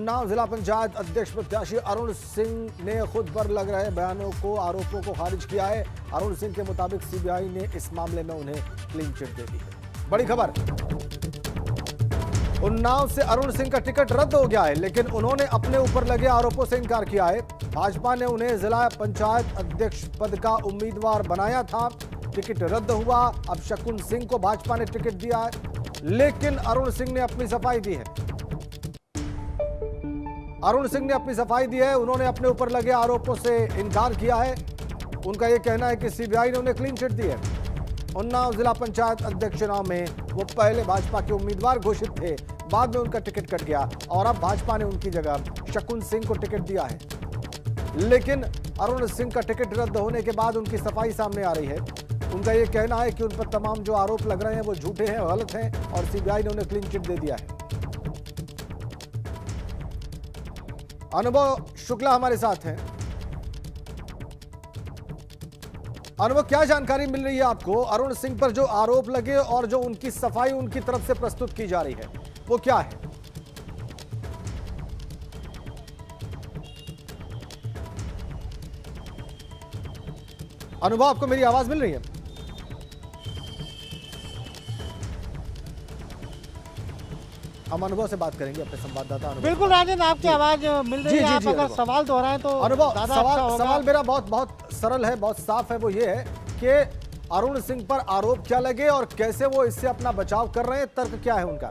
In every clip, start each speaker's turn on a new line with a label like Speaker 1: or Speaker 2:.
Speaker 1: उन्नाव जिला पंचायत अध्यक्ष प्रत्याशी अरुण सिंह ने खुद पर लग रहे बयानों को आरोपों को खारिज किया है। अरुण सिंह के मुताबिक सीबीआई ने इस मामले में उन्हें क्लीन चिट दे दी है। बड़ी खबर, उन्नाव से अरुण सिंह का टिकट रद्द हो गया है, लेकिन उन्होंने अपने ऊपर लगे आरोपों से इनकार किया है। भाजपा ने उन्हें जिला पंचायत अध्यक्ष पद का उम्मीदवार बनाया था, टिकट रद्द हुआ। अब शकुन सिंह को भाजपा ने टिकट दिया है, लेकिन अरुण सिंह ने अपनी सफाई दी है। अरुण सिंह ने अपनी सफाई दी है, उन्होंने अपने ऊपर लगे आरोपों से इनकार किया है। उनका यह कहना है कि सीबीआई ने उन्हें क्लीन चिट दी है। उन्नाव जिला पंचायत अध्यक्ष चुनाव में वो पहले भाजपा के उम्मीदवार घोषित थे, बाद में उनका टिकट कट गया और अब भाजपा ने उनकी जगह शकुन सिंह को टिकट दिया है। लेकिन अरुण सिंह का टिकट रद्द होने के बाद उनकी सफाई सामने आ रही है। उनका यह कहना है कि उन पर तमाम जो आरोप लग रहे हैं वो झूठे हैं, गलत हैं और सीबीआई ने उन्हें क्लीन चिट दे दिया है। अनुभव शुक्ला हमारे साथ हैं। अनुभव, क्या जानकारी मिल रही है आपको? अरुण सिंह पर जो आरोप लगे और जो उनकी सफाई उनकी तरफ से प्रस्तुत की जा रही है वो क्या है? अनुभव, आपको मेरी आवाज मिल रही है? हम अनुभव से बात करेंगे, अपने संवाददाता अनुभव।
Speaker 2: बिल्कुल राजन, आपकी आवाज मिल रही है। आप अगर सवाल दोहराएं तो
Speaker 1: अनुभव,
Speaker 2: सवाल
Speaker 1: सवाल मेरा बहुत सरल है, बहुत साफ है। वो ये है कि अरुण सिंह पर आरोप क्या लगे और कैसे वो इससे अपना बचाव कर रहे हैं, तर्क क्या है उनका?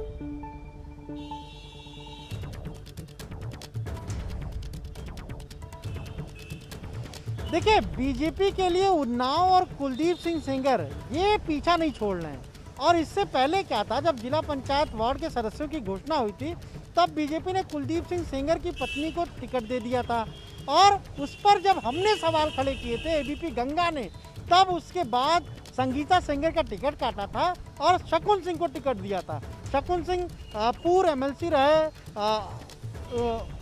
Speaker 2: देखिए, बीजेपी के लिए उन्नाव और कुलदीप सिंह सेंगर ये पीछा नहीं छोड़ रहे हैं। और इससे पहले क्या था, जब जिला पंचायत वार्ड के सदस्यों की घोषणा हुई थी तब बीजेपी ने कुलदीप सिंह सेंगर की पत्नी को टिकट दे दिया था। और उस पर जब हमने सवाल खड़े किए थे एबीपी गंगा ने, तब उसके बाद संगीता सेंगर का टिकट काटा था और शकुन सिंह को टिकट दिया था। शकुन सिंह पूर्व एमएलसी रहे,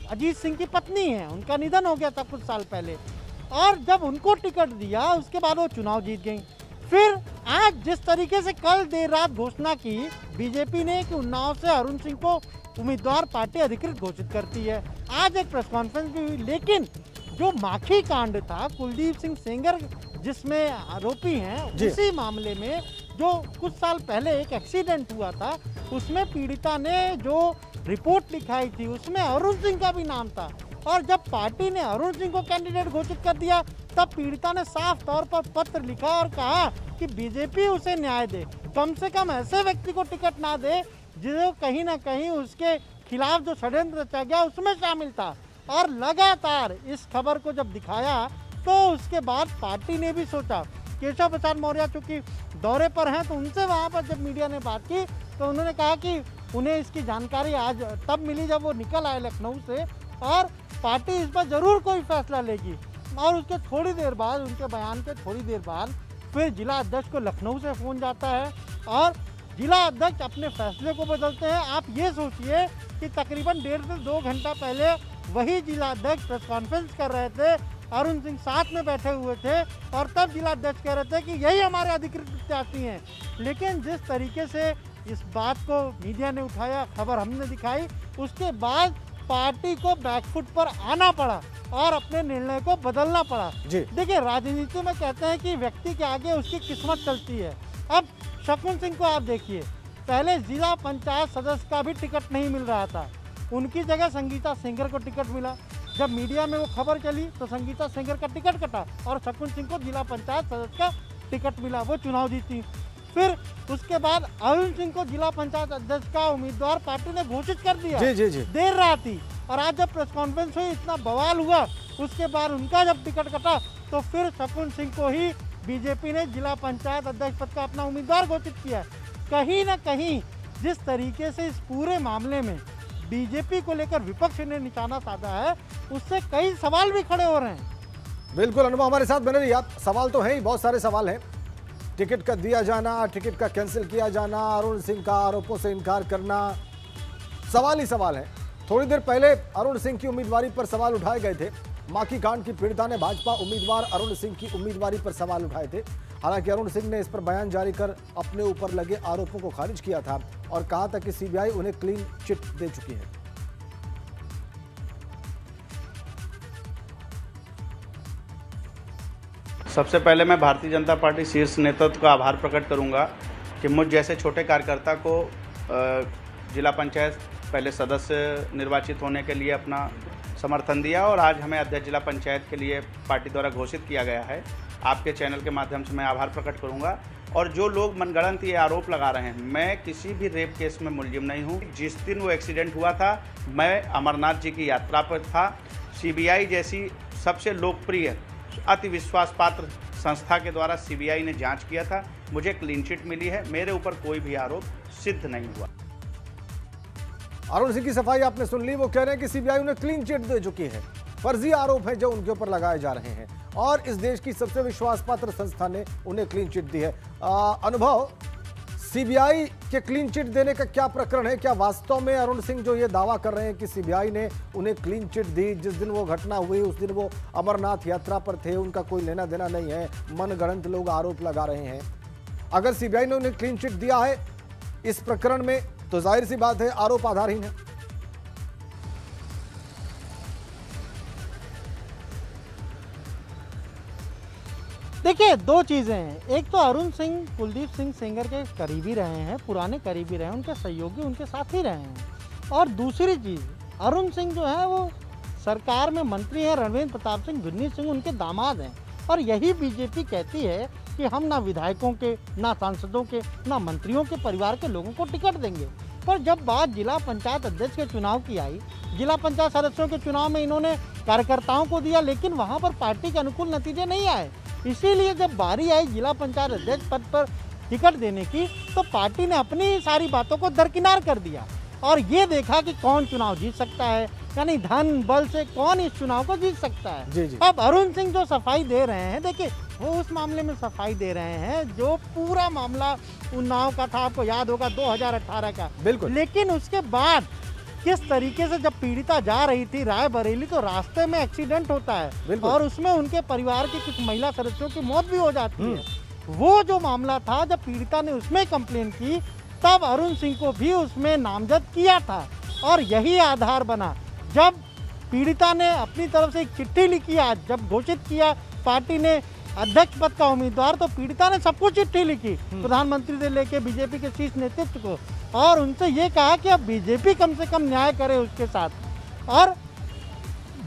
Speaker 2: अजीत सिंह की पत्नी है, उनका निधन हो गया था कुछ साल पहले। और जब उनको टिकट दिया उसके बाद वो चुनाव जीत गई। फिर आज जिस तरीके से कल देर रात घोषणा की बीजेपी ने कि उन्नाव से अरुण सिंह को उम्मीदवार पार्टी अधिकृत घोषित करती है, आज एक प्रेस कॉन्फ्रेंस भी हुई। लेकिन जो माखी कांड था, कुलदीप सिंह सेंगर जिसमें आरोपी हैं, उसी मामले में जो कुछ साल पहले एक एक्सीडेंट हुआ था, उसमें पीड़िता ने जो रिपोर्ट लिखाई थी उसमें अरुण सिंह का भी नाम था। और जब पार्टी ने अरुण सिंह को कैंडिडेट घोषित कर दिया तब पीड़िता ने साफ तौर पर पत्र लिखा और कहा कि बीजेपी उसे न्याय दे, कम से कम ऐसे व्यक्ति को टिकट ना दे जो कहीं ना कहीं उसके खिलाफ जो षड्यंत्र रचा गया उसमें शामिल था। और लगातार इस खबर को जब दिखाया तो उसके बाद पार्टी ने भी सोचा, केशव प्रसाद मौर्य चूंकि दौरे पर हैं तो उनसे वहाँ पर जब मीडिया ने बात की तो उन्होंने कहा कि उन्हें इसकी जानकारी आज तब मिली जब वो निकल आए लखनऊ से, और पार्टी इस पर जरूर कोई फैसला लेगी। और उसके थोड़ी देर बाद, उनके बयान के थोड़ी देर बाद फिर जिला अध्यक्ष को लखनऊ से फ़ोन जाता है और जिला अध्यक्ष अपने फैसले को बदलते हैं। आप ये सोचिए कि तकरीबन 1.5 से 2 घंटा पहले वही जिला अध्यक्ष प्रेस कॉन्फ्रेंस कर रहे थे, अरुण सिंह साथ में बैठे हुए थे और तब जिला अध्यक्ष कह रहे थे कि यही हमारे अधिकृत प्रत्याशी हैं। लेकिन जिस तरीके से इस बात को मीडिया ने उठाया, खबर हमने दिखाई, उसके बाद पार्टी को बैकफुट पर आना पड़ा और अपने निर्णय को बदलना पड़ा। देखिए, राजनीति में कहते हैं कि व्यक्ति के आगे उसकी किस्मत चलती है। अब शकुन सिंह को आप देखिए, पहले जिला पंचायत सदस्य का भी टिकट नहीं मिल रहा था, उनकी जगह संगीता सेंगर को टिकट मिला। जब मीडिया में वो खबर चली तो संगीता सेंगर का टिकट कटा और शकुन सिंह को जिला पंचायत सदस्य का टिकट मिला, वो चुनाव जीती। फिर उसके बाद अरुण सिंह को जिला पंचायत अध्यक्ष का उम्मीदवार पार्टी ने घोषित कर दिया देर रात ही। और आज जब प्रेस कॉन्फ्रेंस हुई, इतना बवाल हुआ, उसके बाद उनका जब टिकट कटा तो फिर शकुन सिंह को ही बीजेपी ने जिला पंचायत अध्यक्ष पद का अपना उम्मीदवार घोषित किया। कहीं ना कहीं जिस तरीके से इस पूरे मामले में बीजेपी को लेकर विपक्ष ने निशाना साधा है, उससे कई सवाल भी खड़े हो रहे हैं।
Speaker 1: बिल्कुल अनुभव, हमारे साथ बने रहिए आप। सवाल तो है ही, बहुत सारे सवाल हैं। टिकट का दिया जाना, टिकट का कैंसिल किया जाना, अरुण सिंह का आरोपों से इनकार करना, सवाल ही सवाल है। थोड़ी देर पहले अरुण सिंह की उम्मीदवारी पर सवाल उठाए गए थे। माखी कांड की पीड़िता ने भाजपा उम्मीदवार अरुण सिंह की उम्मीदवारी पर सवाल उठाए थे। हालांकि अरुण सिंह ने इस पर बयान जारी कर अपने ऊपर लगे आरोपों को खारिज किया था और कहा था कि सीबीआई उन्हें क्लीन चिट दे चुकी है।
Speaker 3: सबसे पहले मैं भारतीय जनता पार्टी शीर्ष नेतृत्व का आभार प्रकट करूंगा कि मुझ जैसे छोटे कार्यकर्ता को जिला पंचायत पहले सदस्य निर्वाचित होने के लिए अपना समर्थन दिया और आज हमें अध्यक्ष जिला पंचायत के लिए पार्टी द्वारा घोषित किया गया है। आपके चैनल के माध्यम से मैं आभार प्रकट करूंगा। और जो लोग मनगढ़ंत ये आरोप लगा रहे हैं, मैं किसी भी रेप केस में मुलजिम नहीं हूँ। जिस दिन वो एक्सीडेंट हुआ था, मैं अमरनाथ जी की यात्रा पर था। सीबीआई जैसी सबसे लोकप्रिय अति विश्वास पात्र संस्था के द्वारा सीबीआई ने जांच किया था, मुझे क्लीन चिट मिली है, मेरे ऊपर कोई भी आरोप सिद्ध नहीं हुआ।
Speaker 1: अरुण सिंह की सफाई आपने सुन ली। वो कह रहे हैं कि सीबीआई उन्हें क्लीन चिट दे चुकी है। फर्जी आरोप है जो उनके ऊपर लगाए जा रहे हैं और इस देश की सबसे विश्वास पात्र संस्था ने उन्हें क्लीन चिट दी है। अनुभव, सीबीआई के क्लीन चिट देने का क्या प्रकरण है? क्या वास्तव में अरुण सिंह जो ये दावा कर रहे हैं कि सीबीआई ने उन्हें क्लीन चिट दी, जिस दिन वो घटना हुई उस दिन वो अमरनाथ यात्रा पर थे, उनका कोई लेना देना नहीं है, मनगढ़ंत लोग आरोप लगा रहे हैं। अगर सीबीआई ने उन्हें क्लीन चिट दिया है इस प्रकरण में तो जाहिर सी बात है आरोप आधारहीन है।
Speaker 2: देखिए, दो चीज़ें हैं। एक तो अरुण सिंह कुलदीप सिंह सेंगर के करीबी रहे हैं, पुराने करीबी रहे हैं, उनके सहयोगी उनके साथी रहे हैं। और दूसरी चीज़, अरुण सिंह जो है वो सरकार में मंत्री हैं, रणवीर प्रताप सिंह भिन्नी सिंह उनके दामाद हैं। और यही बीजेपी कहती है कि हम ना विधायकों के, ना सांसदों के, ना मंत्रियों के परिवार के लोगों को टिकट देंगे। पर जब बात जिला पंचायत अध्यक्ष के चुनाव की आई, जिला पंचायत सदस्यों के चुनाव में इन्होंने कार्यकर्ताओं को दिया, लेकिन वहाँ पर पार्टी के अनुकूल नतीजे नहीं आए। इसीलिए जब बारी आई जिला पंचायत अध्यक्ष पद पर टिकट देने की, तो पार्टी ने अपनी सारी बातों को दरकिनार कर दिया और ये देखा कि कौन चुनाव जीत सकता है, यानी धन बल से कौन इस चुनाव को जीत सकता है।
Speaker 1: जी।
Speaker 2: अब अरुण सिंह जो सफाई दे रहे हैं, देखिए वो उस मामले में सफाई दे रहे हैं जो पूरा मामला उन्नाव का था, आपको याद होगा 2018 का।
Speaker 1: बिल्कुल।
Speaker 2: लेकिन उसके बाद किस तरीके से जब पीड़िता जा रही थी रायबरेली, तो रास्ते में एक्सीडेंट होता है और उसमें उनके परिवार की कुछ महिला सदस्यों की मौत भी हो जाती है। वो जो मामला था, जब पीड़िता ने उसमें कंप्लेन की, तब अरुण सिंह को भी उसमें नामजद किया था और यही आधार बना। जब पीड़िता ने अपनी तरफ से एक चिट्ठी लिखी, आज जब घोषित किया पार्टी ने अध्यक्ष पद का उम्मीदवार, तो पीड़िता ने सबको चिट्ठी लिखी, प्रधानमंत्री से लेके बीजेपी के शीर्ष नेतृत्व को, और उनसे ये कहा कि अब बीजेपी कम से कम न्याय करे उसके साथ। और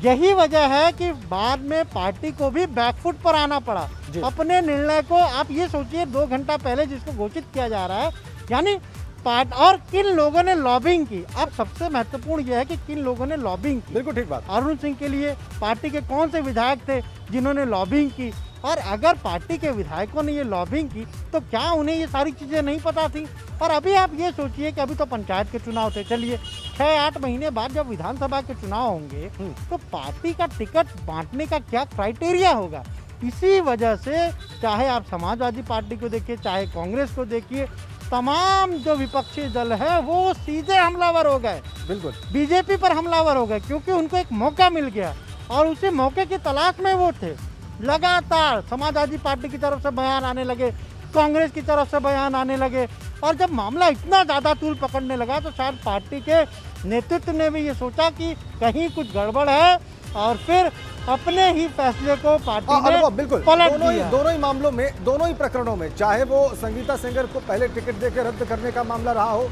Speaker 2: यही वजह है कि बाद में पार्टी को भी बैकफुट पर आना पड़ा अपने निर्णय को। आप ये सोचिए 2 घंटा पहले जिसको घोषित किया जा रहा है, यानी और किन लोगों ने लॉबिंग की। अब सबसे महत्वपूर्ण यह है कि किन लोगों ने लॉबिंग की।
Speaker 1: बिल्कुल ठीक बात।
Speaker 2: अरुण सिंह के लिए पार्टी के कौन से विधायक थे जिन्होंने लॉबिंग की, और अगर पार्टी के विधायकों ने ये लॉबिंग की तो क्या उन्हें ये सारी चीज़ें नहीं पता थी? और अभी आप ये सोचिए कि अभी तो पंचायत के चुनाव थे, चलिए 6-8 महीने बाद जब विधानसभा के चुनाव होंगे तो पार्टी का टिकट बांटने का क्या क्राइटेरिया होगा। इसी वजह से चाहे आप समाजवादी पार्टी को देखिए, चाहे कांग्रेस को देखिए, तमाम जो विपक्षी दल है वो सीधे हमलावर हो गए, बिल्कुल बीजेपी पर हमलावर हो गए, क्योंकि उनको एक मौका मिल गया और उसी मौके की तलाश में वो थे। लगातार समाजवादी पार्टी की तरफ से बयान आने लगे, कांग्रेस की तरफ से बयान आने लगे, और जब मामला इतना ज़्यादा तूल पकड़ने लगा तो शायद पार्टी के नेतृत्व ने भी ये सोचा कि कहीं कुछ गड़बड़ है, और फिर अपने ही फैसले को पार्टी ने
Speaker 1: बिल्कुल
Speaker 2: पलट दिया।
Speaker 1: दोनों ही मामलों में, दोनों ही प्रकरणों में, चाहे वो संगीता सेंगर को पहले टिकट देकर रद्द करने का मामला रहा हो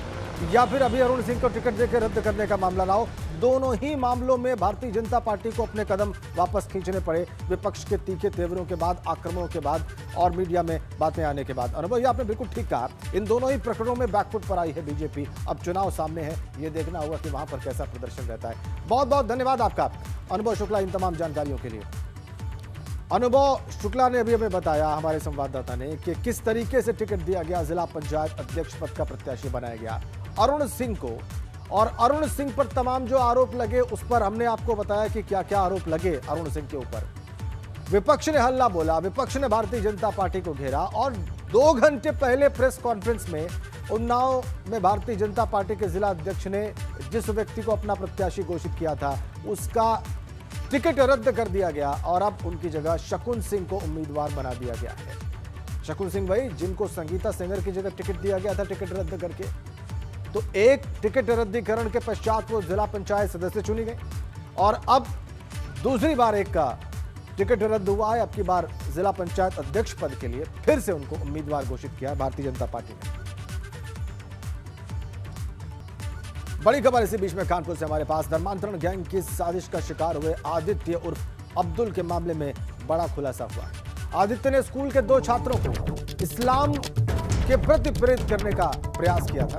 Speaker 1: या फिर अभी अरुण सिंह को टिकट देकर रद्द करने का मामला रहा हो, दोनों ही मामलों में भारतीय जनता पार्टी को अपने कदम वापस खींचने पड़े विपक्ष के तीखे तेवरों के बाद, आक्रमणों के बाद और मीडिया में बातें आने के बाद। अनुभव, ये आपने बिल्कुल ठीक कहा, इन दोनों ही प्रकरणों में बैकफुट पर आई है बीजेपी। अब चुनाव सामने है, ये देखना होगा कि वहां पर कैसा प्रदर्शन रहता है। बहुत बहुत धन्यवाद आपका अनुभव शुक्ला इन तमाम जानकारियों के लिए। अनुभव शुक्ला ने अभी हमें बताया, हमारे संवाददाता ने, कि किस तरीके से टिकट दिया गया, जिला पंचायत अध्यक्ष पद का प्रत्याशी बनाया गया अरुण सिंह को, और अरुण सिंह पर तमाम जो आरोप लगे उस पर हमने आपको बताया कि क्या क्या आरोप लगे अरुण सिंह के ऊपर। विपक्ष ने हल्ला बोला, विपक्ष ने भारतीय जनता पार्टी को घेरा, और 2 घंटे पहले प्रेस कॉन्फ्रेंस में उन्नाव में भारतीय जनता पार्टी के जिला अध्यक्ष ने जिस व्यक्ति को अपना प्रत्याशी घोषित किया था उसका टिकट रद्द कर दिया गया और अब उनकी जगह शकुन सिंह को उम्मीदवार बना दिया गया है। शकुन सिंह भाई, जिनको संगीता सेंगर की जगह टिकट दिया गया था टिकट रद्द करके, तो एक टिकट रद्दीकरण के पश्चात वो जिला पंचायत सदस्य चुनी गई और अब दूसरी बार एक का टिकट रद्द हुआ है। अब की बार जिला पंचायत अध्यक्ष पद के लिए फिर से उनको उम्मीदवार घोषित किया है भारतीय जनता पार्टी ने। बड़ी खबर इसी बीच में कानपुर से हमारे पास धर्मांतरण गैंग की साजिश का शिकार हुए आदित्य उर्फ अब्दुल के मामले में बड़ा खुलासा हुआ है। आदित्य ने स्कूल के 2 छात्रों को इस्लाम के प्रति प्रेरित करने का प्रयास किया था।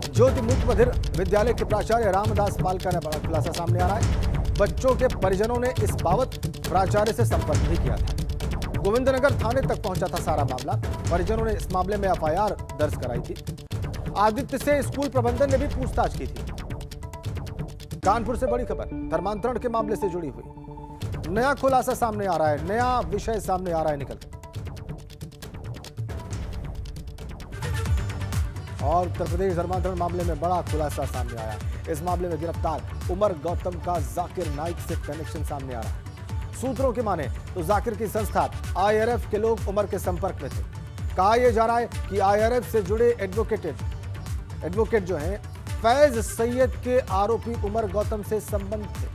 Speaker 1: ज्योति मुक्त बधिर विद्यालय के प्राचार्य रामदास पाल का बड़ा खुलासा सामने आ रहा है। बच्चों के परिजनों ने इस बाबत प्राचार्य से संपर्क भी किया था। गोविंदनगर थाने तक पहुंचा था सारा मामला। परिजनों ने इस मामले में एफआईआर दर्ज कराई थी। आदित्य से स्कूल प्रबंधन ने भी पूछताछ की थी। कानपुर से बड़ी खबर धर्मांतरण के मामले से जुड़ी हुई। नया खुलासा सामने आ रहा है, नया विषय सामने आ रहा है निकल। और उत्तर प्रदेश धर्मांतरण मामले में बड़ा खुलासा सामने आया। इस मामले में गिरफ्तार उमर गौतम का जाकिर नाइक से कनेक्शन सामने आ रहा है। सूत्रों की माने तो जाकिर की संस्था आईआरएफ के लोग उमर के संपर्क में थे। कहा यह जा रहा है कि आईआरएफ से जुड़े एडवोकेट जो हैं फैज सैयद के आरोपी उमर गौतम से संबंध थे।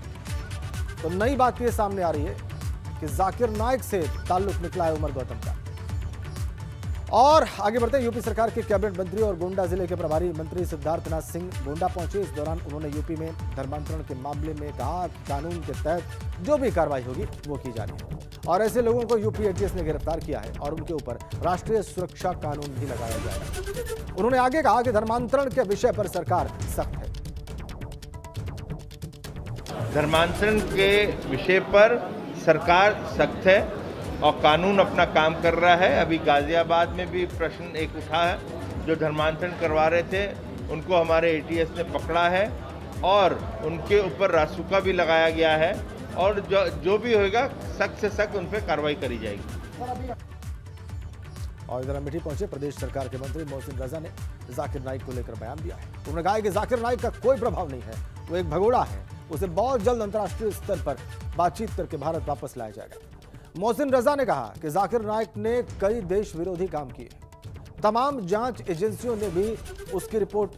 Speaker 1: तो नई बात यह सामने आ रही है कि जाकिर नाइक से ताल्लुक निकला है उमर गौतम का। और आगे बढ़ते हैं, यूपी सरकार के कैबिनेट मंत्री और गोंडा जिले के प्रभारी मंत्री सिद्धार्थनाथ सिंह गोंडा पहुंचे। इस दौरान उन्होंने यूपी में धर्मांतरण के मामले में कहा कि कानून के तहत जो भी कार्रवाई होगी वो की जा रही है और ऐसे लोगों को यूपी एटीएस ने गिरफ्तार किया है और उनके ऊपर राष्ट्रीय सुरक्षा कानून भी लगाया जाएगा। उन्होंने आगे कहा कि धर्मांतरण के विषय पर सरकार सख्त है।
Speaker 4: धर्मांतरण के विषय पर सरकार सख्त है और कानून अपना काम कर रहा है। अभी गाजियाबाद में भी प्रश्न एक उठा है, जो धर्मांतरण करवा रहे थे उनको हमारे एटीएस ने पकड़ा है और उनके ऊपर रासुका भी लगाया गया है और जो भी होगा सख्त से सख्त उन पर कार्रवाई करी जाएगी।
Speaker 1: और इधर अमेठी पहुंचे प्रदेश सरकार के मंत्री मोहसिन रजा ने जाकिर नाइक को लेकर बयान दिया है। उन्होंने कहा कि जाकिर नाइक का कोई प्रभाव नहीं है, वो एक भगोड़ा है। उसे बहुत जल्द अंतर्राष्ट्रीय स्तर पर बातचीत करके भारत वापस लाया जाएगा। मोहसिन रजा ने कहा कि जाकिर नाइक ने कई देश विरोधी काम किए। तमाम जांच एजेंसियों ने भी उसकी रिपोर्ट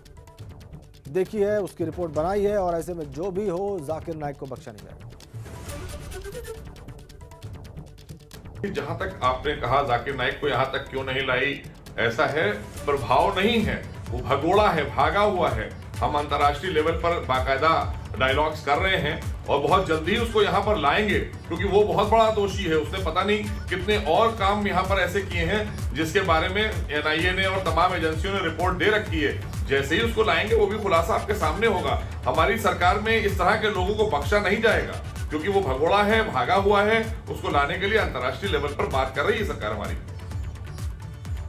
Speaker 1: देखी है, उसकी रिपोर्ट बनाई है और ऐसे में जो भी हो जाकिर नाइक को बख्शा नहीं जाएगा।
Speaker 5: जहां तक आपने कहा जाकिर नाइक को यहां तक क्यों नहीं लाई, ऐसा है प्रभाव नहीं है, वो भगोड़ा है, भागा हुआ है। हम अंतर्राष्ट्रीय लेवल पर बाकायदा डायलॉग्स कर रहे हैं और बहुत जल्दी उसको यहाँ पर लाएंगे, क्योंकि वो बहुत बड़ा दोषी है। उसने पता नहीं कितने और काम यहाँ पर ऐसे किए हैं जिसके बारे में एनआईए ने और तमाम एजेंसियों ने रिपोर्ट दे रखी है। जैसे ही उसको लाएंगे वो भी खुलासा आपके सामने होगा। हमारी सरकार में इस तरह के लोगों को बख्शा नहीं जाएगा, क्योंकि वो भगोड़ा है, भागा हुआ है। उसको लाने के लिए अंतर्राष्ट्रीय लेवल पर बात कर रही है सरकार हमारी।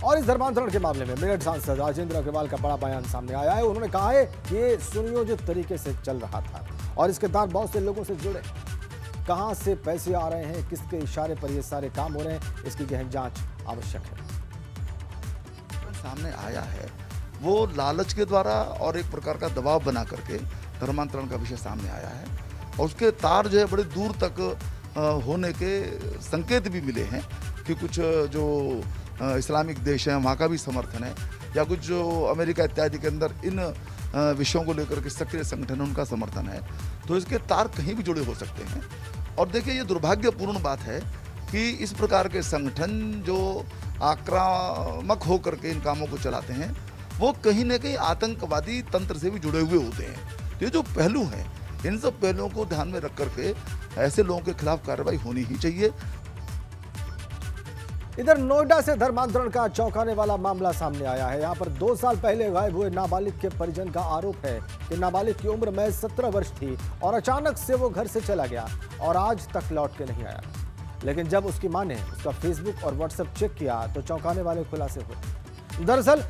Speaker 1: और इस धर्मांतरण के मामले में मेरठ सांसद राजेंद्र अग्रवाल का बड़ा बयान सामने आया है। उन्होंने कहा है कि ये सुनियोजित तरीके से चल रहा था और इसके तहत बहुत से लोगों से जुड़े। कहां से पैसे आ रहे हैं, किसके इशारे पर ये सारे काम हो रहे हैं, इसकी गहन जांच आवश्यक है।
Speaker 6: सामने आया है वो लालच के द्वारा और एक प्रकार का दबाव बना करके धर्मांतरण का विषय सामने आया है और उसके तार जो है बड़े दूर तक होने के संकेत भी मिले हैं कि कुछ जो इस्लामिक देश हैं वहाँ का भी समर्थन है या कुछ जो अमेरिका इत्यादि के अंदर इन विषयों को लेकर के सक्रिय संगठन उनका समर्थन है। तो इसके तार कहीं भी जुड़े हो सकते हैं। और देखिए ये दुर्भाग्यपूर्ण बात है कि इस प्रकार के संगठन जो आक्रामक होकर के इन कामों को चलाते हैं वो कहीं ना कहीं आतंकवादी तंत्र से भी जुड़े हुए होते हैं। तो ये जो पहलू हैं इन सब पहलुओं को ध्यान में रख करके ऐसे लोगों के खिलाफ कार्रवाई होनी ही चाहिए।
Speaker 1: इधर नोएडा से धर्मांतरण का चौंकाने वाला मामला सामने आया है। यहां पर 2 साल पहले गायब हुए नाबालिग के परिजन का आरोप है कि नाबालिग की उम्र महज 17 वर्ष थी और अचानक से वो घर से चला गया और आज तक लौट के नहीं आया। लेकिन जब उसकी मां ने उसका फेसबुक और व्हाट्सएप चेक किया तो चौंकाने वाले खुलासे हुए। दरअसल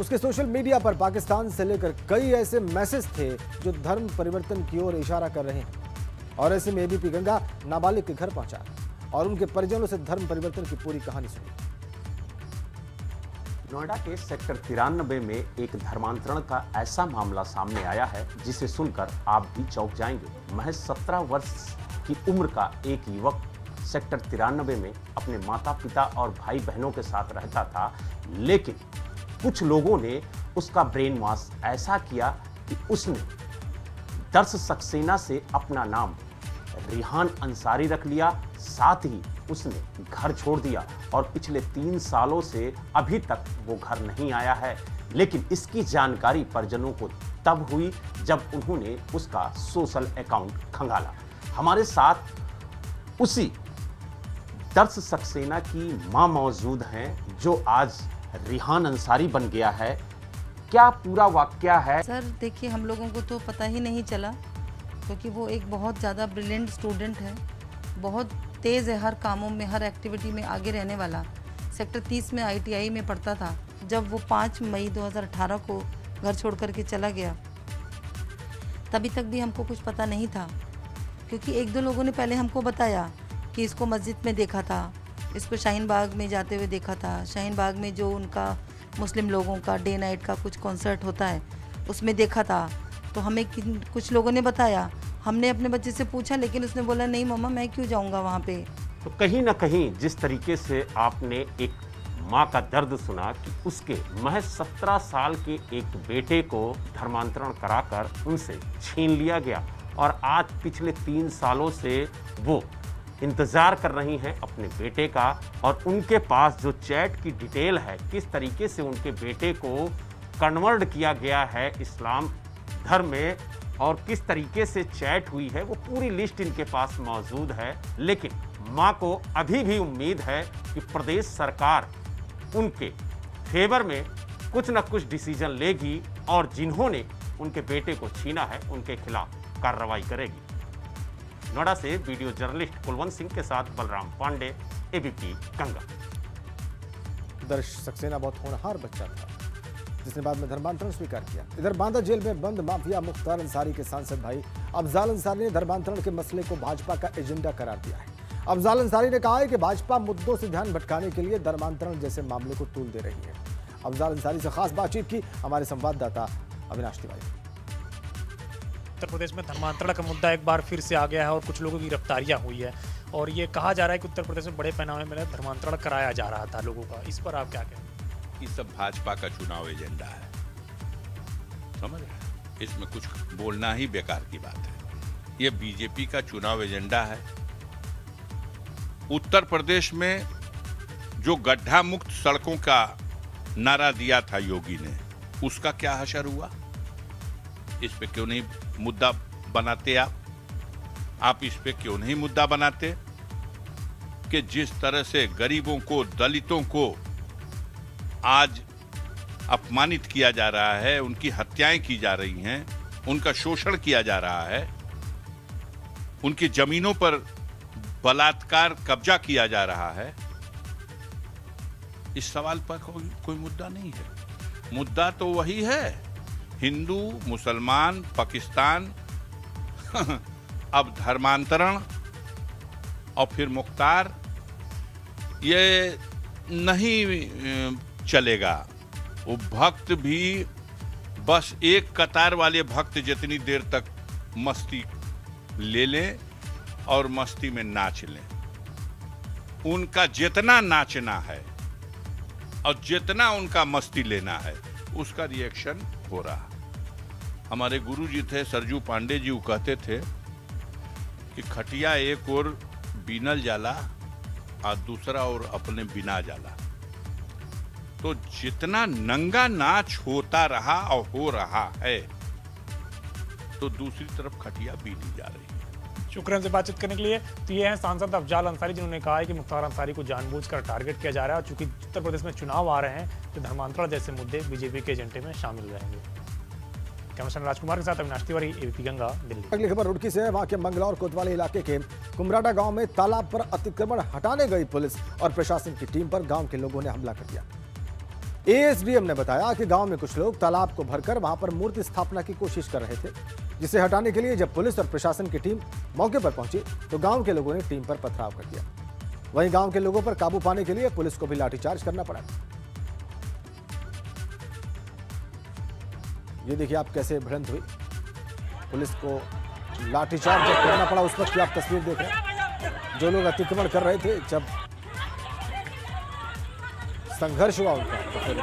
Speaker 1: उसके सोशल मीडिया पर पाकिस्तान से लेकर कई ऐसे मैसेज थे जो धर्म परिवर्तन की ओर इशारा कर रहे हैं। और ऐसे में एबीपी गंगा नाबालिग के घर पहुंचा और उनके परिजनों से धर्म परिवर्तन की पूरी कहानी सुनी।
Speaker 7: नोएडा के सेक्टर 93 में एक धर्मांतरण का ऐसा मामला सामने आया है जिसे सुनकर आप भी चौंक जाएंगे। महज 17 वर्ष की उम्र का एक युवक सेक्टर 93 में अपने माता पिता और भाई बहनों के साथ रहता था, लेकिन कुछ लोगों ने उसका ब्रेन वॉश ऐसा किया कि उसने दर्श सक्सेना से अपना नाम रिहान अंसारी रख लिया। साथ ही उसने घर छोड़ दिया और पिछले 3 सालों से अभी तक वो घर नहीं आया है। लेकिन इसकी जानकारी परिजनों को तब हुई जब उन्होंने उसका सोशल अकाउंट खंगाला। हमारे साथ उसी दर्श सक्सेना की मां मौजूद हैं जो आज रिहान अंसारी बन गया है। क्या पूरा वाकया है?
Speaker 8: सर देखिए, हम लोगों को तो पता ही नहीं चला क्योंकि वो एक बहुत ज़्यादा ब्रिलियंट स्टूडेंट है, बहुत तेज़ है हर कामों में, हर एक्टिविटी में आगे रहने वाला। सेक्टर 30 में ITI में पढ़ता था। जब वो 5 मई 2018 को घर छोड़ करके चला गया, तभी तक भी हमको कुछ पता नहीं था क्योंकि 1-2 लोगों ने पहले हमको बताया कि इसको मस्जिद में देखा था, इसको शाहीन बाग में जाते हुए देखा था। शाहीन बाग में जो उनका मुस्लिम लोगों का डे नाइट का कुछ कॉन्सर्ट होता है उसमें देखा था। तो हमें कुछ लोगों ने बताया, हमने अपने बच्चे से पूछा लेकिन उसने बोला नहीं मम्मा मैं क्यों जाऊंगा वहाँ पे।
Speaker 7: तो कहीं ना कहीं जिस तरीके से आपने एक माँ का दर्द सुना कि उसके महज 17 साल के एक बेटे को धर्मांतरण कराकर उनसे छीन लिया गया और आज पिछले 3 सालों से वो इंतज़ार कर रही हैं अपने बेटे का, और उनके पास जो चैट की डिटेल है, किस तरीके से उनके बेटे को कन्वर्ट किया गया है इस्लाम धर्म में और किस तरीके से चैट हुई है, वो पूरी लिस्ट इनके पास मौजूद है। लेकिन माँ को अभी भी उम्मीद है कि प्रदेश सरकार उनके फेवर में कुछ न कुछ डिसीजन लेगी और जिन्होंने उनके बेटे को छीना है उनके खिलाफ कार्रवाई करेगी। नोएडा से वीडियो जर्नलिस्ट कुलवंत सिंह के साथ बलराम पांडे, ABP गंगा।
Speaker 1: दर्श सक्सेना बहुत होनहार बच्चा था जिसने बाद में धर्मांतरण स्वीकार किया। इधर बांदा जेल में बंद माफिया मुख्तार अंसारी के सांसद भाई अफजाल अंसारी ने धर्मांतरण के मसले को भाजपा का एजेंडा करार दिया है। अफजाल अंसारी ने कहा है कि भाजपा मुद्दों से ध्यान भटकाने के लिए धर्मांतरण जैसे मामले को तूल दे रही है। अफजाल अंसारी से खास बातचीत की हमारे संवाददाता अविनाश तिवारी।
Speaker 9: उत्तर प्रदेश में धर्मांतरण का मुद्दा एक बार फिर से आ गया है और कुछ लोगों की गिरफ्तारियां हुई है और ये कहा जा रहा है कि उत्तर प्रदेश में बड़े पैमाने में धर्मांतरण कराया जा रहा था लोगों का। इस पर आप क्या कहें?
Speaker 10: ये सब भाजपा का चुनाव एजेंडा है, समझ रहे? इसमें कुछ बोलना ही बेकार की बात है। ये बीजेपी का चुनाव एजेंडा है। उत्तर प्रदेश में जो गड्ढा मुक्त सड़कों का नारा दिया था योगी ने, उसका क्या असर हुआ? इस पे क्यों नहीं मुद्दा बनाते आप इस पे क्यों नहीं मुद्दा बनाते कि जिस तरह से गरीबों को, दलितों को आज अपमानित किया जा रहा है, उनकी हत्याएं की जा रही हैं, उनका शोषण किया जा रहा है, उनकी जमीनों पर बलात्कार कब्जा किया जा रहा है, इस सवाल पर कोई मुद्दा नहीं है। मुद्दा तो वही है, हिंदू, मुसलमान, पाकिस्तान अब धर्मांतरण और फिर मुख्तार, ये नहीं चलेगा। वो भक्त भी बस एक कतार वाले भक्त जितनी देर तक मस्ती ले लें और मस्ती में नाच लें, उनका जितना नाचना है और जितना उनका मस्ती लेना है उसका रिएक्शन हो रहा। हमारे गुरुजी थे सरजू पांडे जी, वो कहते थे कि खटिया एक और बीनल जाला और दूसरा और अपने बिना जाला। तो जितना नंगा नाच होता रहा और हो रहा है, तो दूसरी तरफ खटिया बीनी जा रही है।
Speaker 9: शुक्रिया से बातचीत करने के लिए। तो ये हैं सांसद अफजाल अंसारी, जिन्होंने कहा है कि मुख्तार अंसारी को जानबूझकर टारगेट किया जा रहा है और चूंकि उत्तर प्रदेश में चुनाव आ रहे हैं तो धर्मांतरण जैसे मुद्दे बीजेपी के एजेंडे में शामिल रहेंगे। कैमरामैन राजकुमार के साथ अविनाश तिवारी, ABP गंगा, दिल्ली।
Speaker 1: अगली खबर रुड़की से है। वहां के मंगलौर कोतवाली इलाके के कुमराडा गांव में तालाब पर अतिक्रमण हटाने गई पुलिस और प्रशासन की टीम पर गांव के लोगों ने हमला कर दिया। ASDM ने बताया कि गांव में कुछ लोग तालाब को भरकर वहां पर मूर्ति स्थापना की कोशिश कर रहे थे, जिसे हटाने के लिए जब पुलिस और प्रशासन की टीम मौके पर पहुंची तो गांव के लोगों ने टीम पर पथराव कर दिया। वहीं गांव के लोगों पर काबू पाने के लिए पुलिस को भी लाठीचार्ज करना पड़ा। ये देखिए आप कैसे भिड़ंत हुई, पुलिस को लाठीचार्ज जब करना पड़ा उस वक्त की आप तस्वीर देख रहे हैं। जो लोग अतिक्रमण कर रहे थे, जब संघर्ष हुआ उनका तो फिर